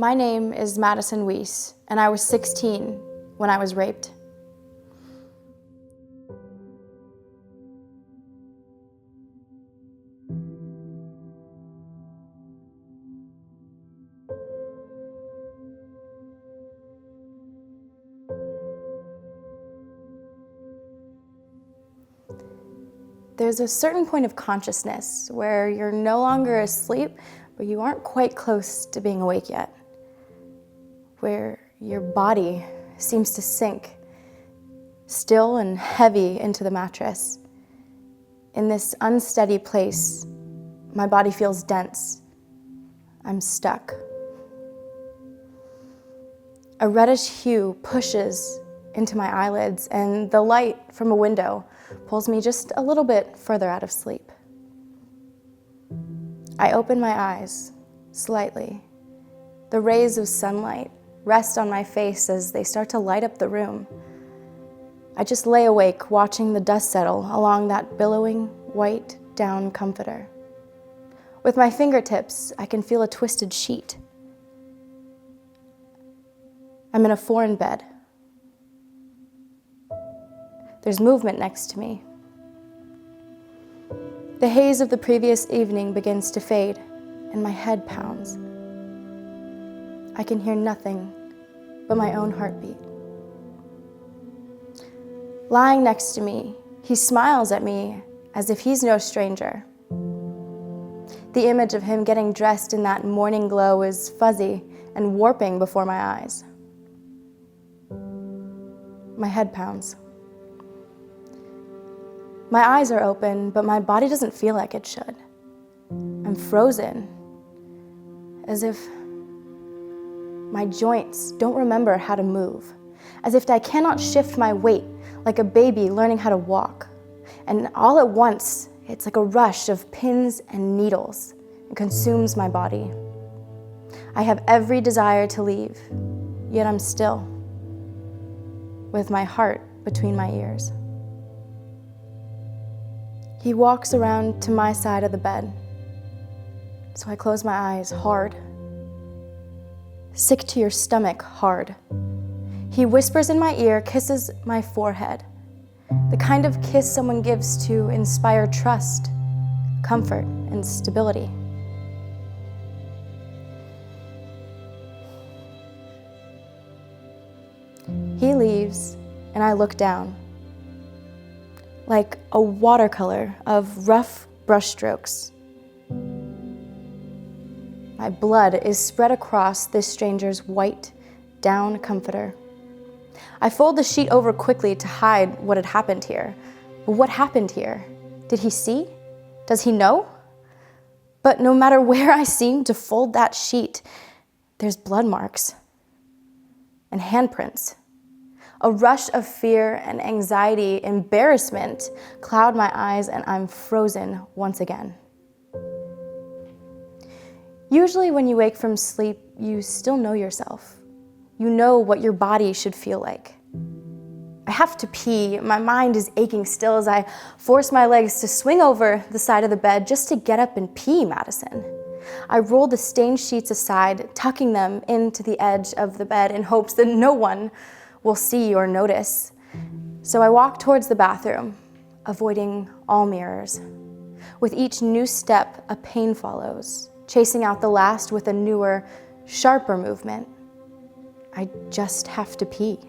My name is Madison, and I was 16 when I was raped. There's a certain point of consciousness where you're no longer asleep, but you aren't quite close to being awake yet. Where your body seems to sink, still and heavy, into the mattress. In this unsteady place, my body feels dense. I'm stuck. A reddish hue pushes into my eyelids, and the light from a window pulls me just a little bit further out of sleep. I open my eyes slightly. The rays of sunlight rest on my face as they start to light up the room. I just lay awake, watching the dust settle along that billowing white down comforter. With my fingertips, I can feel a twisted sheet. I'm in a foreign bed. There's movement next to me. The haze of the previous evening begins to fade, and my head pounds. I can hear nothing but my own heartbeat. Lying next to me, he smiles at me as if he's no stranger. The image of him getting dressed in that morning glow is fuzzy and warping before my eyes. My head pounds. My eyes are open, but my body doesn't feel like it should. I'm frozen, as if my joints don't remember how to move, as if I cannot shift my weight like a baby learning how to walk. And all at once, it's like a rush of pins and needles. It consumes my body. I have every desire to leave, yet I'm still, with my heart between my ears. He walks around to my side of the bed, so I close my eyes hard. Sick to your stomach hard. He whispers in my ear, kisses my forehead, the kind of kiss someone gives to inspire trust, comfort, and stability. He leaves, and I look down, like a watercolor of rough brushstrokes. My blood is spread across this stranger's white down comforter. I fold the sheet over quickly to hide what had happened here. But what happened here? Did he see? Does he know? But no matter where I seem to fold that sheet, there's blood marks and handprints. A rush of fear and anxiety, embarrassment cloud my eyes, and I'm frozen once again. Usually when you wake from sleep, you still know yourself. You know what your body should feel like. I have to pee. My mind is aching still as I force my legs to swing over the side of the bed just to get up and pee, Madison. I roll the stained sheets aside, tucking them into the edge of the bed in hopes that no one will see or notice. So I walk towards the bathroom, avoiding all mirrors. With each new step, a pain follows, chasing out the last with a newer, sharper movement. I just have to pee.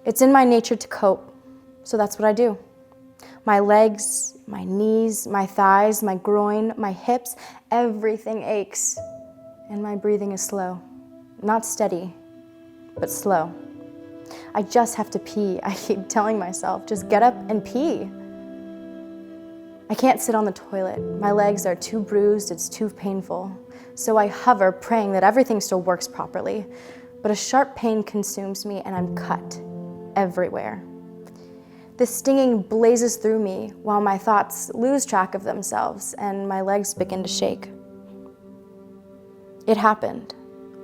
It's in my nature to cope, so that's what I do. My legs, my knees, my thighs, my groin, my hips, everything aches, and my breathing is slow. Not steady, but slow. I just have to pee. I keep telling myself, just get up and pee. I can't sit on the toilet. My legs are too bruised, it's too painful. So I hover, praying that everything still works properly. But a sharp pain consumes me and I'm cut everywhere. The stinging blazes through me while my thoughts lose track of themselves and my legs begin to shake. It happened.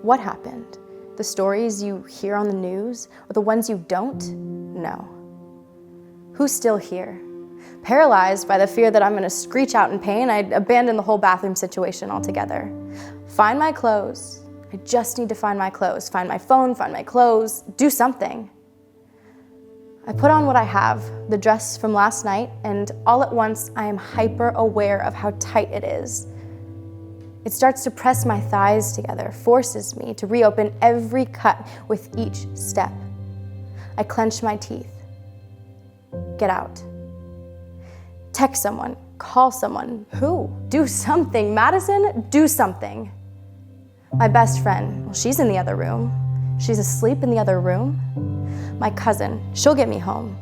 What happened? The stories you hear on the news or the ones you don't? No. Who's still here? Paralyzed by the fear that I'm going to screech out in pain, I'd abandon the whole bathroom situation altogether. Find my clothes, I just need to find my clothes, find my phone, find my clothes, do something. I put on what I have, the dress from last night, and all at once I am hyper aware of how tight it is. It starts to press my thighs together, forces me to reopen every cut with each step. I clench my teeth. Get out. Text someone, call someone. Who? Do something. Madison, do something. My best friend, well, she's in the other room. She's asleep in the other room. My cousin, she'll get me home.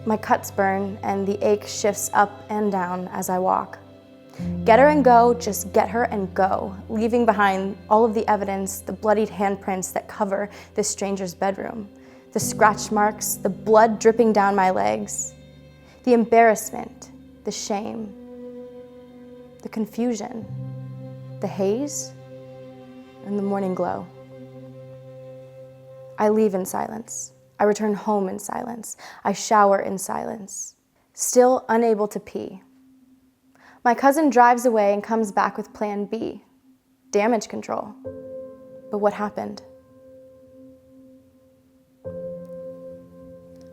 My cuts burn and the ache shifts up and down as I walk. Get her and go, just get her and go, leaving behind all of the evidence, the bloodied handprints that cover this stranger's bedroom, the scratch marks, the blood dripping down my legs, the embarrassment, the shame, the confusion, the haze, and the morning glow. I leave in silence. I return home in silence. I shower in silence, still unable to pee. My cousin drives away and comes back with plan B, damage control. But what happened?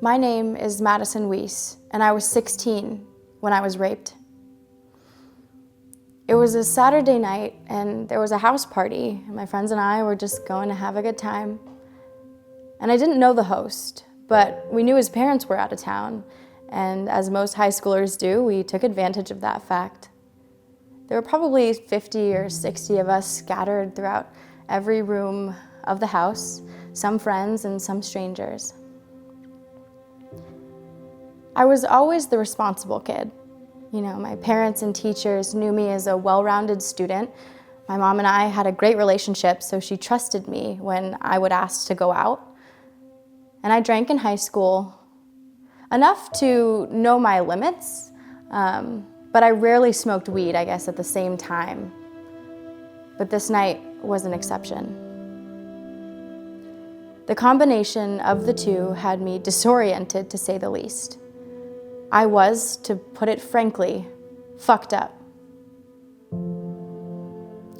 My name is Madison Weiss, and I was 16 when I was raped. It was a Saturday night, and there was a house party, and my friends and I were just going to have a good time. And I didn't know the host, but we knew his parents were out of town, and as most high schoolers do, we took advantage of that fact. There were probably 50 or 60 of us scattered throughout every room of the house, some friends and some strangers. I was always the responsible kid. You know, my parents and teachers knew me as a well-rounded student. My mom and I had a great relationship, so she trusted me when I would ask to go out. And I drank in high school, enough to know my limits, but I rarely smoked weed, I guess, at the same time. But this night was an exception. The combination of the two had me disoriented, to say the least. I was, to put it frankly, fucked up.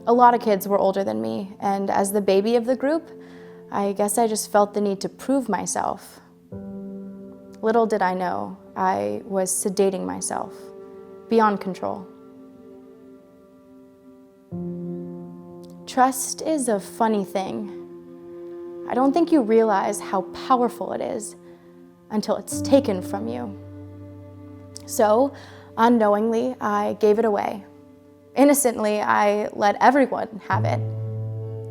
A lot of kids were older than me, and as the baby of the group, I guess I just felt the need to prove myself. Little did I know, I was sedating myself, beyond control. Trust is a funny thing. I don't think you realize how powerful it is until it's taken from you. So, unknowingly, I gave it away. Innocently, I let everyone have it,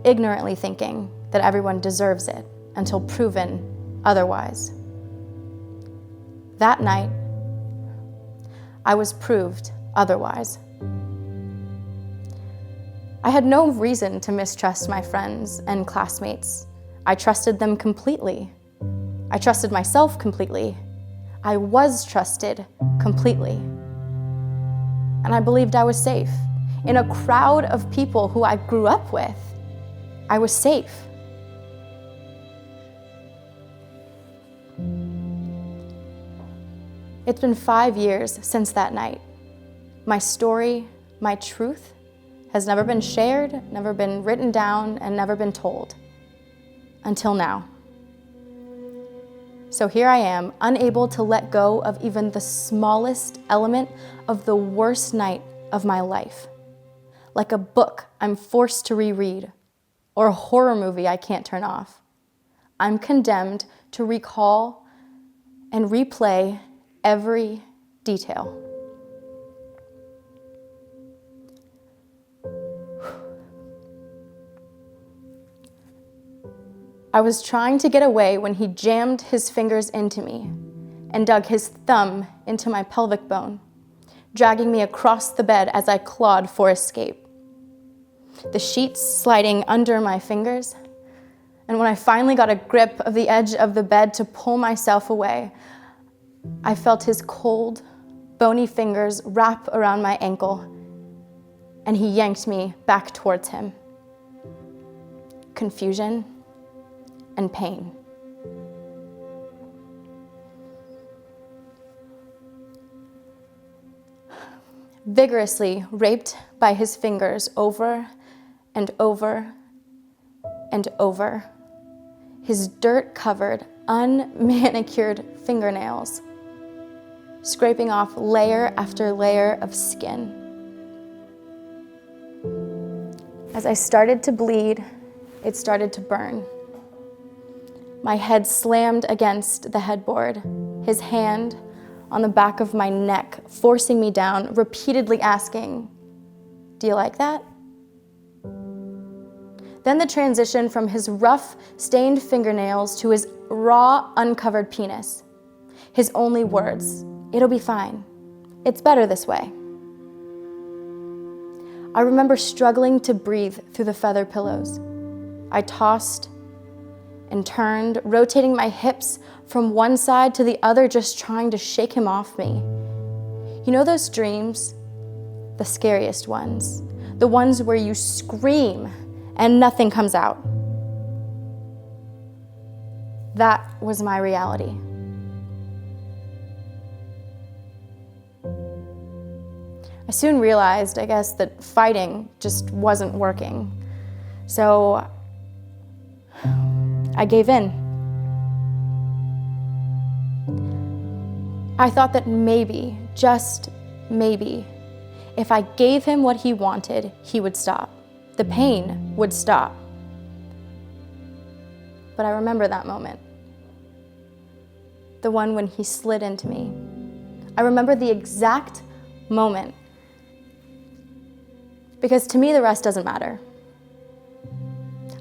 ignorantly thinking that everyone deserves it until proven otherwise. That night, I was proved otherwise. I had no reason to mistrust my friends and classmates. I trusted them completely. I trusted myself completely. I was trusted completely. And I believed I was safe. In a crowd of people who I grew up with, I was safe. It's been 5 years since that night. My story, my truth, has never been shared, never been written down, and never been told. Until now. So here I am, unable to let go of even the smallest element of the worst night of my life. Like a book I'm forced to reread, or a horror movie I can't turn off. I'm condemned to recall and replay every detail. I was trying to get away when he jammed his fingers into me and dug his thumb into my pelvic bone, dragging me across the bed as I clawed for escape. The sheets sliding under my fingers, and when I finally got a grip of the edge of the bed to pull myself away, I felt his cold, bony fingers wrap around my ankle, and he yanked me back towards him. Confusion and pain. Vigorously raped by his fingers over and over and over, his dirt-covered, unmanicured fingernails, scraping off layer after layer of skin. As I started to bleed, it started to burn. My head slammed against the headboard, his hand on the back of my neck, forcing me down, repeatedly asking, "Do you like that?" Then the transition from his rough, stained fingernails to his raw, uncovered penis. His only words, "It'll be fine. It's better this way." I remember struggling to breathe through the feather pillows. I tossed and turned, rotating my hips from one side to the other, just trying to shake him off me. You know those dreams? The scariest ones. The ones where you scream and nothing comes out. That was my reality. I soon realized, I guess, that fighting just wasn't working. So I gave in. I thought that maybe, just maybe, if I gave him what he wanted, he would stop. The pain would stop. But I remember that moment. The one when he slid into me. I remember the exact moment. Because to me, the rest doesn't matter.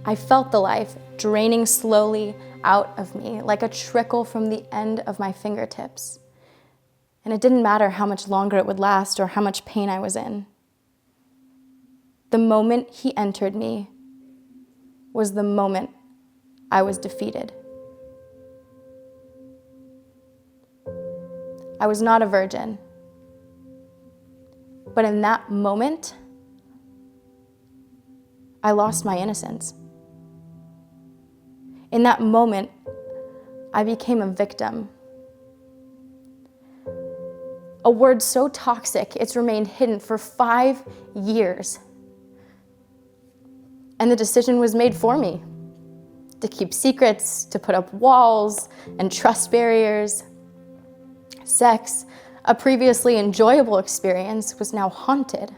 I felt the life draining slowly out of me, like a trickle from the end of my fingertips. And it didn't matter how much longer it would last or how much pain I was in. The moment he entered me was the moment I was defeated. I was not a virgin. But in that moment, I lost my innocence. In that moment, I became a victim. A word so toxic, it's remained hidden for 5 years. And the decision was made for me to keep secrets, to put up walls and trust barriers. Sex, a previously enjoyable experience, was now haunted.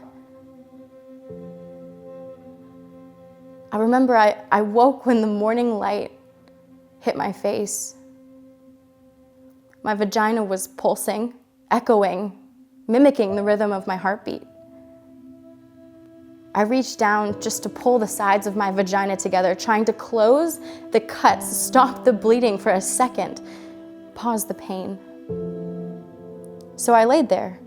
I remember I woke when the morning light hit my face. My vagina was pulsing, echoing, mimicking the rhythm of my heartbeat. I reached down just to pull the sides of my vagina together, trying to close the cuts, stop the bleeding for a second, pause the pain. So I laid there,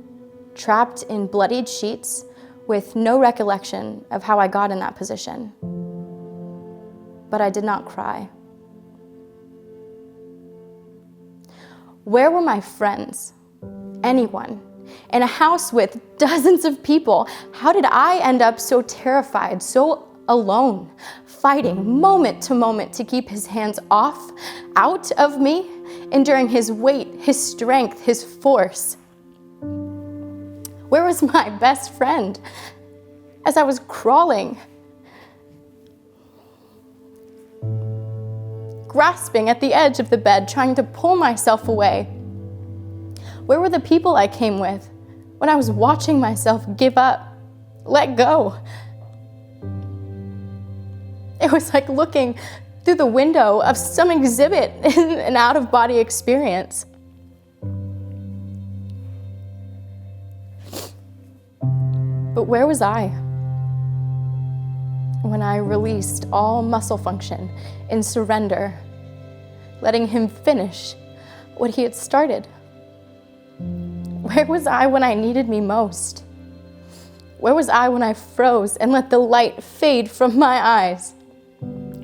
trapped in bloodied sheets, with no recollection of how I got in that position. But I did not cry. Where were my friends? Anyone? In a house with dozens of people, how did I end up so terrified, so alone, fighting moment to moment to keep his hands off, out of me, enduring his weight, his strength, his force? Where was my best friend as I was crawling, grasping at the edge of the bed, trying to pull myself away? Where were the people I came with when I was watching myself give up, let go? It was like looking through the window of some exhibit in an out-of-body experience. But where was I when I released all muscle function in surrender, letting him finish what he had started? Where was I when I needed me most? Where was I when I froze and let the light fade from my eyes?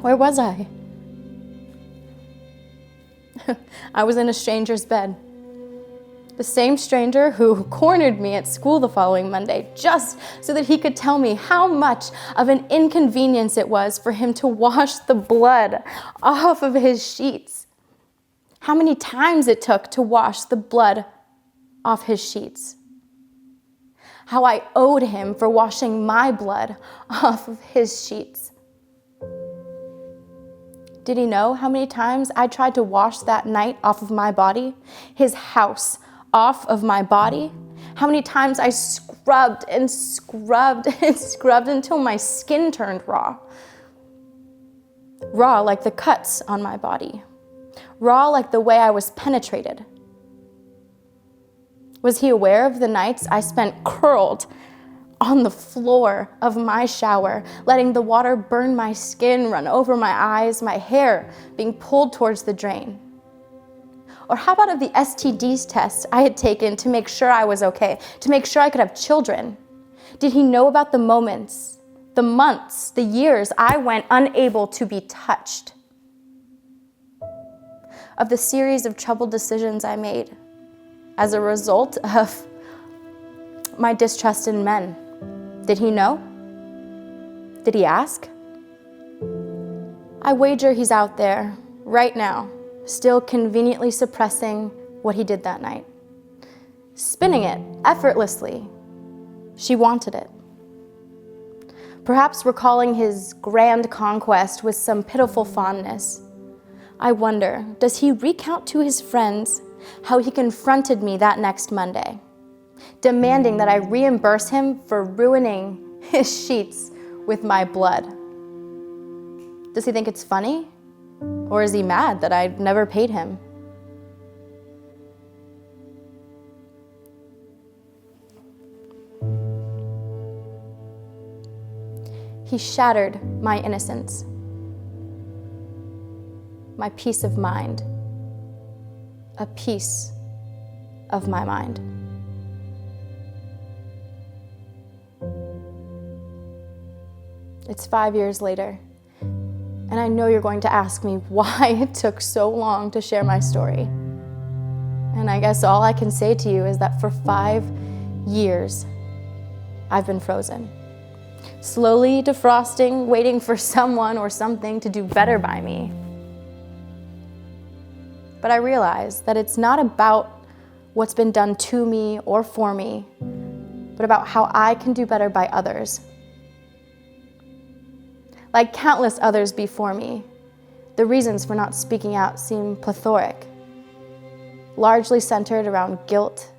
Where was I? I was in a stranger's bed. The same stranger who cornered me at school the following Monday, just so that he could tell me how much of an inconvenience it was for him to wash the blood off of his sheets. How many times it took to wash the blood off his sheets. How I owed him for washing my blood off of his sheets. Did he know how many times I tried to wash that night off of my body, his house off of my body? How many times I scrubbed and scrubbed and scrubbed until my skin turned raw? Raw like the cuts on my body. Raw like the way I was penetrated. Was he aware of the nights I spent curled on the floor of my shower, letting the water burn my skin, run over my eyes, my hair being pulled towards the drain? Or how about of the STDs test I had taken to make sure I was okay, to make sure I could have children? Did he know about the moments, the months, the years I went unable to be touched? Of the series of troubled decisions I made as a result of my distrust in men? Did he know? Did he ask? I wager he's out there right now, still conveniently suppressing what he did that night, spinning it effortlessly. She wanted it. Perhaps recalling his grand conquest with some pitiful fondness. I wonder, does he recount to his friends how he confronted me that next Monday, demanding that I reimburse him for ruining his sheets with my blood? Does he think it's funny? Or is he mad that I never paid him? He shattered my innocence, my peace of mind, a piece of my mind. It's 5 years later, and I know you're going to ask me why it took so long to share my story. And I guess all I can say to you is that for 5 years, I've been frozen, slowly defrosting, waiting for someone or something to do better by me. But I realize that it's not about what's been done to me or for me, but about how I can do better by others. Like countless others before me, the reasons for not speaking out seem plethoric, largely centered around guilt,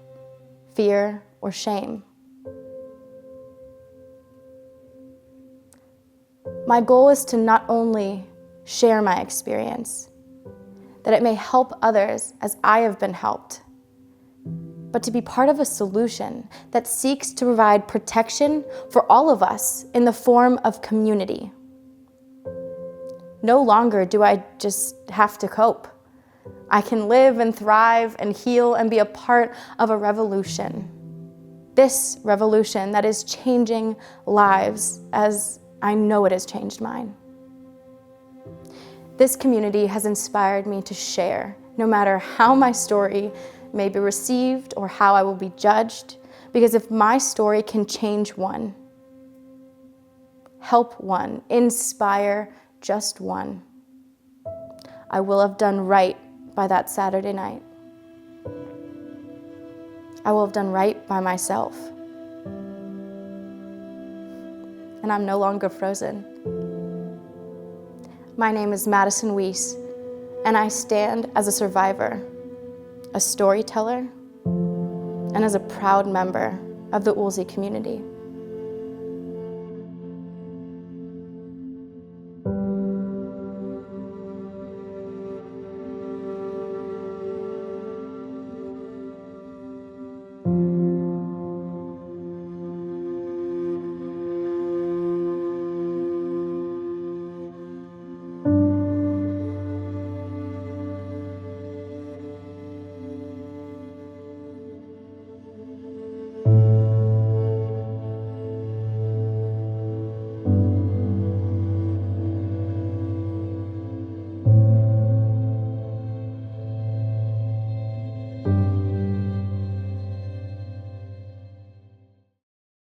fear, or shame. My goal is to not only share my experience, that it may help others as I have been helped, but to be part of a solution that seeks to provide protection for all of us in the form of community. No longer do I just have to cope. I can live and thrive and heal and be a part of a revolution. This revolution that is changing lives as I know it has changed mine. This community has inspired me to share, no matter how my story may be received or how I will be judged, because if my story can change one, help one, inspire just one, I will have done right by that Saturday night. I will have done right by myself. And I'm no longer frozen. My name is Madison Weiss, and I stand as a survivor, a storyteller, and as a proud member of the Ulzi community.